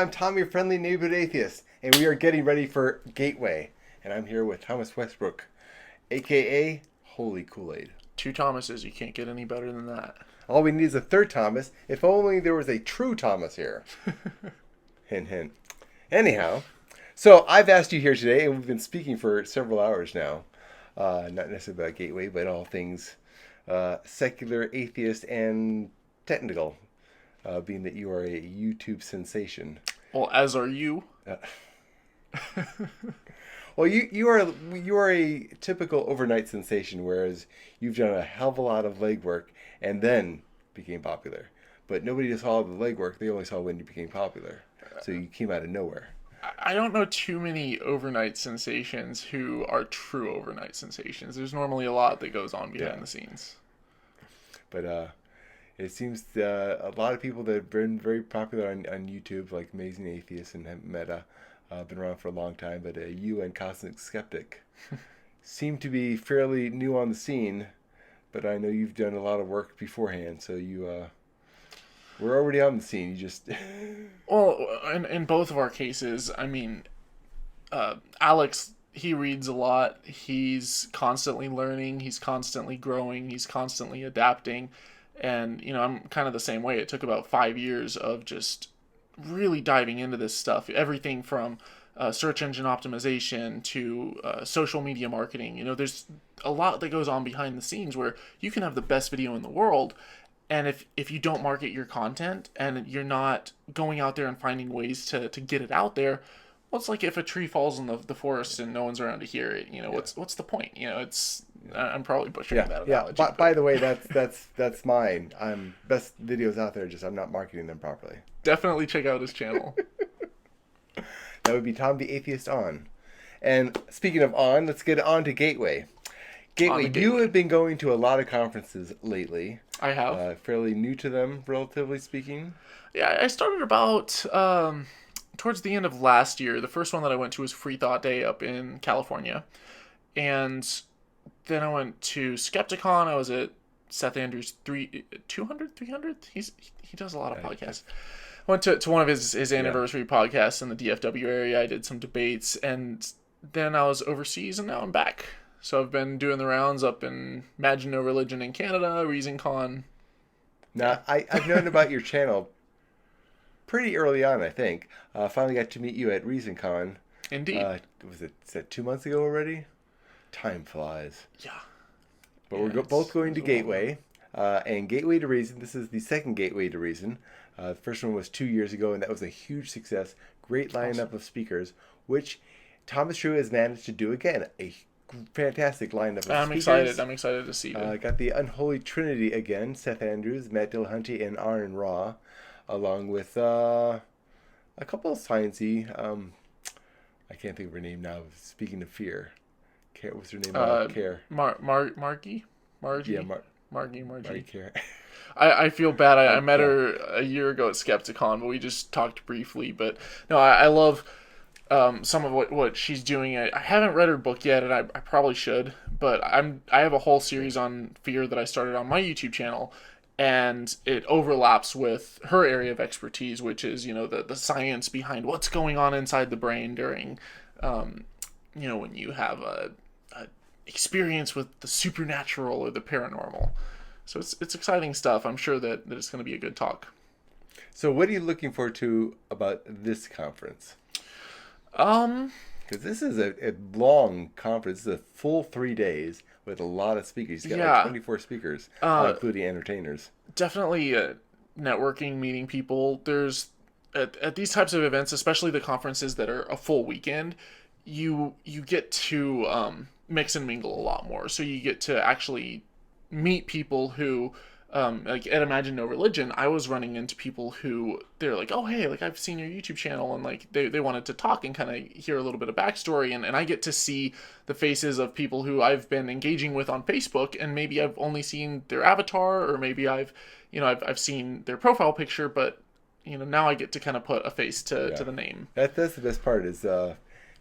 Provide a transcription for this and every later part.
I'm Tom, your friendly neighborhood atheist, and we are getting ready for Gateway. And I'm here with Thomas Westbrook, aka Holy Koolaid. Two Thomases, you can't get any better than that. All we need is a third Thomas, if only there was a true Thomas here. Hint, hint. Anyhow, so I've asked you here today, and we've been speaking for several hours now, not necessarily about Gateway, but all things secular, atheist, and technical, being that you are a YouTube sensation. Well, as are you. Well, you are a typical overnight sensation, whereas you've done a hell of a lot of legwork and then became popular. But nobody just saw the legwork; they only saw when you became popular. So you came out of nowhere. I don't know too many overnight sensations who are true overnight sensations. There's normally a lot that goes on behind the scenes. But it seems a lot of people that have been very popular on YouTube, like Amazing Atheist and Meta, been around for a long time. But you and Cosmic Skeptic seem to be fairly new on the scene. But I know you've done a lot of work beforehand, so you we're already on the scene. You just Well, in both of our cases, I mean, Alex, he reads a lot. He's constantly learning. He's constantly growing. He's constantly adapting. And, you know, I'm kind of the same way. It took about 5 years of just really diving into this stuff. Everything from search engine optimization to social media marketing. You know, there's a lot that goes on behind the scenes where you can have the best video in the world, and if you don't market your content and you're not going out there and finding ways to get it out there, well, it's like if a tree falls in the forest and no one's around to hear it. You know, what's the point? You know, it's I'm probably butchering that analogy. Yeah. By the way, that's mine. I'm best videos out there. Just I'm not marketing them properly. Definitely check out his channel. That would be Tom the Atheist on. And speaking of on, let's get on to Gateway. Gateway, you have been going to a lot of conferences lately. I have. Fairly new to them, relatively speaking. Yeah, I started about towards the end of last year. The first one that I went to was Free Thought Day up in California. And then I went to Skepticon. I was at Seth Andrews' 300? He does a lot of podcasts. I went to one of his anniversary podcasts in the DFW area. I did some debates, and then I was overseas, and now I'm back. So I've been doing the rounds up in Imagine No Religion in Canada, ReasonCon. Now, I've known about your channel pretty early on, I think. Finally got to meet you at ReasonCon. Indeed. Was that 2 months ago already? Time flies. Yeah. But we're both going to Gateway. And Gateway to Reason, this is the second Gateway to Reason. The first one was 2 years ago, and that was a huge success. Great lineup of speakers, which Thomas True has managed to do again. A fantastic lineup of speakers. I'm excited to see them. Got the Unholy Trinity again: Seth Andrews, Matt Dillahunty, and Aaron Ra, along with a couple of sciencey. I can't think of her name now. Speaking of fear, what's her name? Care. Margie. Yeah, Margie. Care. I feel bad. I met her a year ago at Skepticon, but we just talked briefly. But no, I love some of what she's doing. I haven't read her book yet, and I probably should. But I have a whole series on fear that I started on my YouTube channel, and it overlaps with her area of expertise, which is, you know, the science behind what's going on inside the brain during, you know, when you have a experience with the supernatural or the paranormal. So it's exciting stuff. I'm sure that it's going to be a good talk. So what are you looking forward to about this conference? Because this is a long conference. It's a full 3 days with a lot of speakers. He's got like 24 speakers, including entertainers. Definitely networking, meeting people. There's at these types of events, especially the conferences that are a full weekend, you get to mix and mingle a lot more. So you get to actually meet people who, like at Imagine No Religion, I was running into people who they're like, oh, hey, like I've seen your YouTube channel, and like they wanted to talk and kind of hear a little bit of backstory, and I get to see the faces of people who I've been engaging with on Facebook, and maybe I've only seen their avatar, or maybe I've seen their profile picture, but you know, now I get to kind of put a face to the name. That's the best part is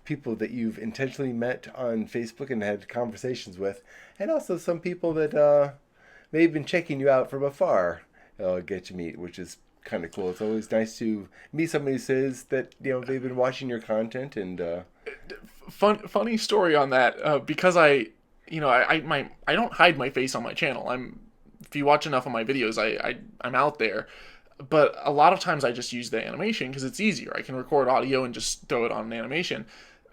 people that you've intentionally met on Facebook and had conversations with, and also some people that may have been checking you out from afar. Get to meet, which is kind of cool. It's always nice to meet somebody who says that they've been watching your content and. Funny story on that, because I don't hide my face on my channel. If you watch enough of my videos, I'm out there. But a lot of times I just use the animation because it's easier. I can record audio and just throw it on an animation.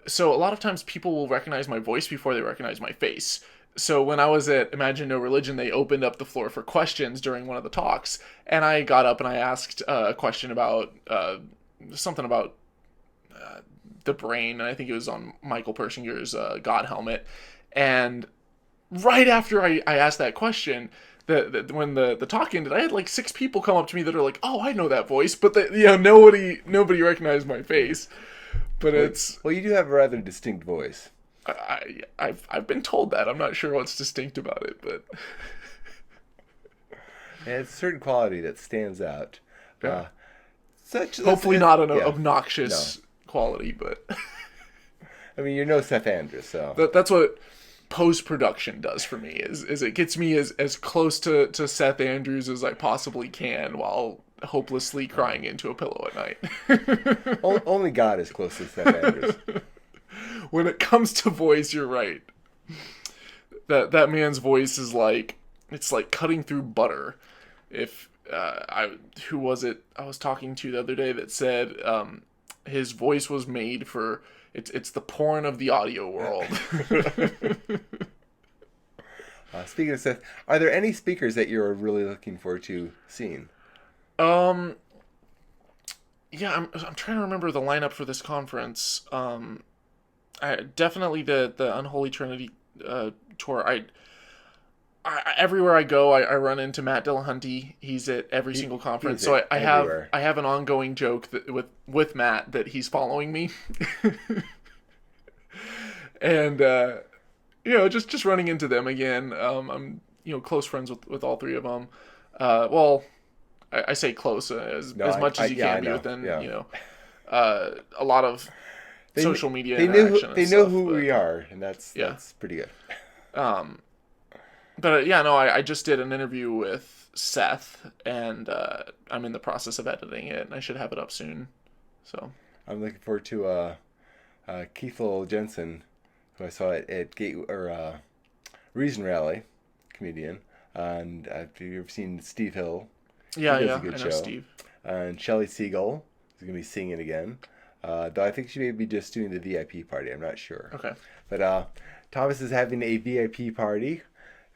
So a lot of times people will recognize my voice before they recognize my face. So when I was at Imagine No Religion, they opened up the floor for questions during one of the talks, and I got up and I asked a question about something about the brain, and I think it was on Michael Persinger's God Helmet. And right after I asked that question, when the talk ended, I had like 6 people come up to me that are like, "Oh, I know that voice," but nobody recognized my face. But you do have a rather distinct voice. I've been told that. I'm not sure what's distinct about it, but and it's a certain quality that stands out. Yeah. Hopefully not an obnoxious quality, but I mean, you're no Seth Andrews, so that's what post-production does for me, is it gets me as close to Seth Andrews as I possibly can while hopelessly crying into a pillow at night. Only God is close to Seth Andrews. When it comes to voice, you're right. That man's voice is it's like cutting through butter. If who was it I was talking to the other day that said his voice was made for it's the porn of the audio world. Speaking of Seth, are there any speakers that you're really looking forward to seeing? Yeah, I'm trying to remember the lineup for this conference. Definitely the Unholy Trinity tour. I everywhere I go, I run into Matt Dillahunty. He's at every single conference. So I have an ongoing joke with Matt that he's following me. And just running into them again. I'm close friends with all 3 of them. Well, I say close as much as you can be within a lot of social media interaction. They know who we are, and that's pretty good. But I just did an interview with Seth, and I'm in the process of editing it, and I should have it up soon. So I'm looking forward to Keith Jensen, who I saw at Reason Rally, comedian, and have you ever seen Steve Hill? Yeah, he does a good I know show. Steve. And Shelley Siegel is going to be singing again. Though I think she may be just doing the VIP party. I'm not sure. Okay. But Thomas is having a VIP party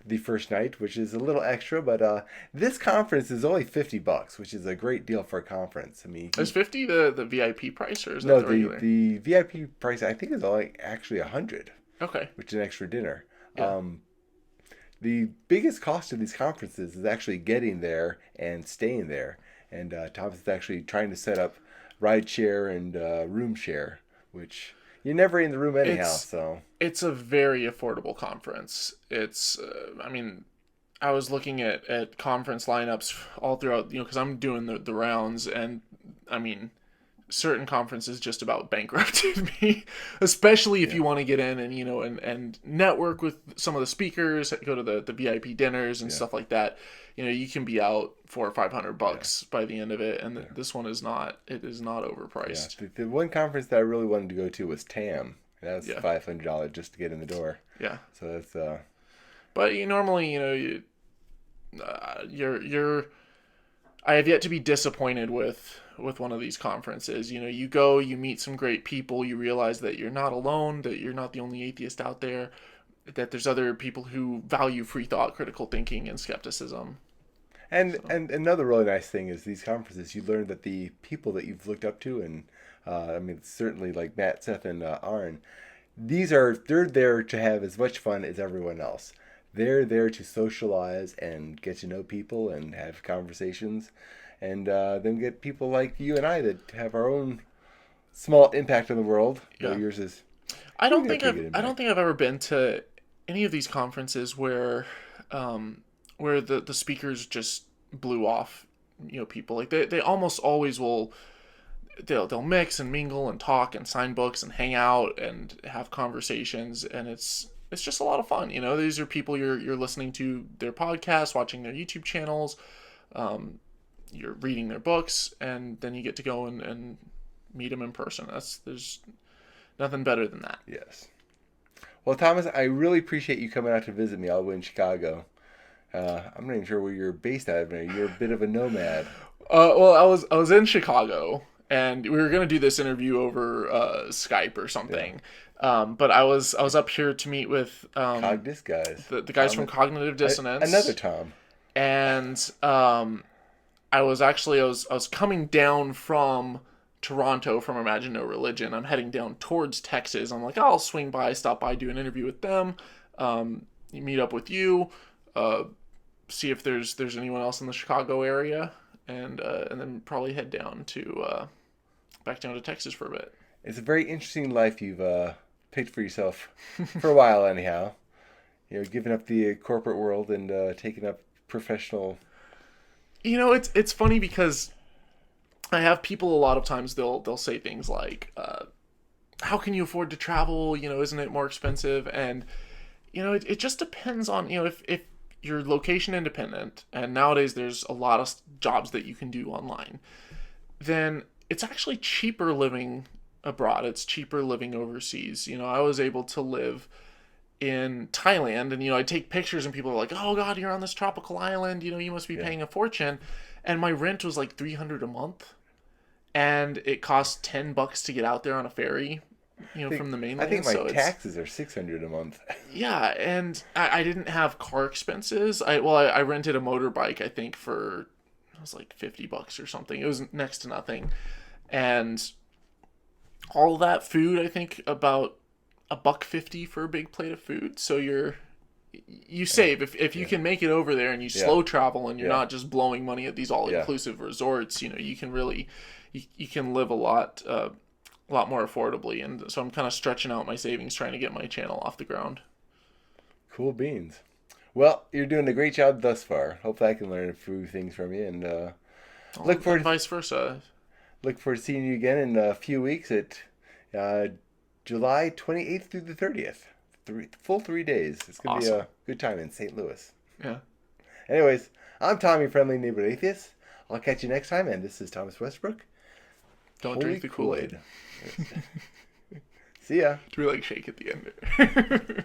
the first night, which is a little extra. But this conference is only $50, which is a great deal for a conference. I mean, is 50 the VIP price, or is that the regular? The VIP price I think is only actually $100. Okay. Which is an extra dinner. Yeah. The biggest cost of these conferences is actually getting there and staying there. And Thomas is actually trying to set up ride share and room share, which you're never in the room anyhow. So it's a very affordable conference. It's, I was looking at conference lineups all throughout, because I'm doing the rounds, and certain conferences just about bankrupted me, especially if you want to get in and network with some of the speakers, go to the VIP dinners and stuff like that. You can be out $400 or $500 by the end of it, and this one is not. It is not overpriced. Yeah. The one conference that I really wanted to go to was TAM. That was $500 just to get in the door. Yeah. So that's. But normally, you're. I have yet to be disappointed with one of these conferences. You go, you meet some great people, you realize that you're not alone, that you're not the only atheist out there, that there's other people who value free thought, critical thinking, and skepticism. And another really nice thing is these conferences, you learn that the people that you've looked up to, and certainly like Matt, Seth, and Aaron, they're there to have as much fun as everyone else. They're there to socialize and get to know people and have conversations, and then get people like you and I that have our own small impact on the world. Yeah. Yours is. I don't think I've ever been to any of these conferences where the speakers just blew off, people. Like they almost always will. They'll mix and mingle and talk and sign books and hang out and have conversations, and it's just a lot of fun. These are people you're listening to their podcasts, watching their YouTube channels. you're reading their books, and then you get to go and meet them in person. There's nothing better than that. Yes. Well, Thomas, I really appreciate you coming out to visit me all the way in Chicago. I'm not even sure where you're based out of. You're a bit of a nomad. Well, I was in Chicago, and we were gonna do this interview over Skype or something. Yeah. But I was up here to meet with Cognis guys. The guys from Cognitive Dissonance. Another Tom. And I was coming down from Toronto from Imagine No Religion. I'm heading down towards Texas. I'm like, I'll swing by, stop by, do an interview with them, meet up with you, see if there's anyone else in the Chicago area, and then probably head down to back down to Texas for a bit. It's a very interesting life you've picked for yourself for a while, anyhow. Giving up the corporate world and taking up professional. It's funny because I have people a lot of times they'll say things like, how can you afford to travel? Isn't it more expensive? And, it just depends on, if you're location independent, and nowadays there's a lot of jobs that you can do online, then it's actually cheaper living abroad. It's cheaper living overseas. I was able to live in Thailand, and I take pictures and people are like, oh God, you're on this tropical island, you must be paying a fortune. And my rent was like $300 a month. And it costs $10 to get out there on a ferry, from the mainland. I think my taxes are $600 a month. Yeah, and I didn't have car expenses. I rented a motorbike, I think, for it was like $50 or something. It was next to nothing, and all that food, I think about $1.50 for a big plate of food. So you save if you can make it over there and you slow travel and you're not just blowing money at these all inclusive resorts. You can really. You can live a lot more affordably, and so I'm kind of stretching out my savings trying to get my channel off the ground. Cool beans. Well, you're doing a great job thus far. Hopefully I can learn a few things from you, and look forward vice versa. Look forward to seeing you again in a few weeks at July 28th through the 30th. Full 3 days. It's going to be a good time in St. Louis. Yeah. Anyways, I'm Tommy, friendly neighborhood atheist. I'll catch you next time, and this is Thomas Westbrook. Don't drink the Koolaid. See ya. Do we shake at the end?